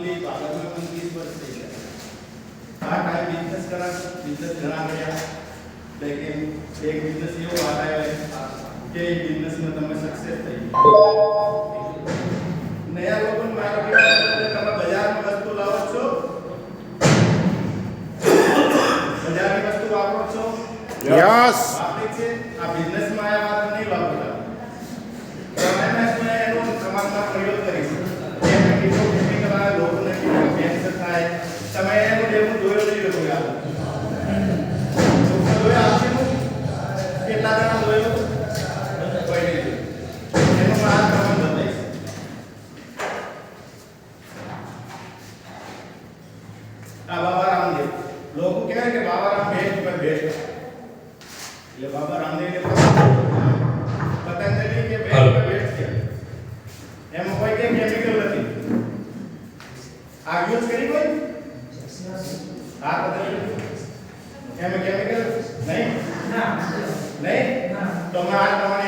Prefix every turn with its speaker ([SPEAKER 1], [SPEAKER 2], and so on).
[SPEAKER 1] only બાળકને 30 વર્ષ થઈ ગયા આ ટાઈમ બિઝનેસ કરા બિઝનેસ ઘણા કર્યા લેકિન એક બિઝનેસ એવો આવ્યો કે એ બિઝનેસમાં તમે સક્સેસ થઈ નયા લોકો મારા તમે બજારમાં વસ્તુ લાવો છો બજારની વસ્તુ વાપરો છો
[SPEAKER 2] યસ
[SPEAKER 1] વાપરે છે આ બિઝનેસમાં આયા વાત નહીં વાપરતા તમે મેં એનો તમારા પ્રયોગ કરીશું જેમ કે ડિપો કેમિકલ આ લોકોને કેન્સર થાય તમે એનો ડેમો જોયો નહીં લોકો યાર તો જોયા આપને કેટલા જણા જોયો કોઈ નહીં એનો માર્ક તમને બતાવીશ આ બાબા રામદેવ લોકો કહે કે બાબા રામ બેસ્ટ પર બેસ્ટ એટલે બાબા રામદેવ ને પતંજલિ કે બેસ્ટ પર બેસ્ટ છે એમાં કોઈ કે કેમિકલ નથી આ યુઝ કરી કોઈ આ પતંજલિ એમાં કેમિકલ નહીં ના નહીં તો મેં આ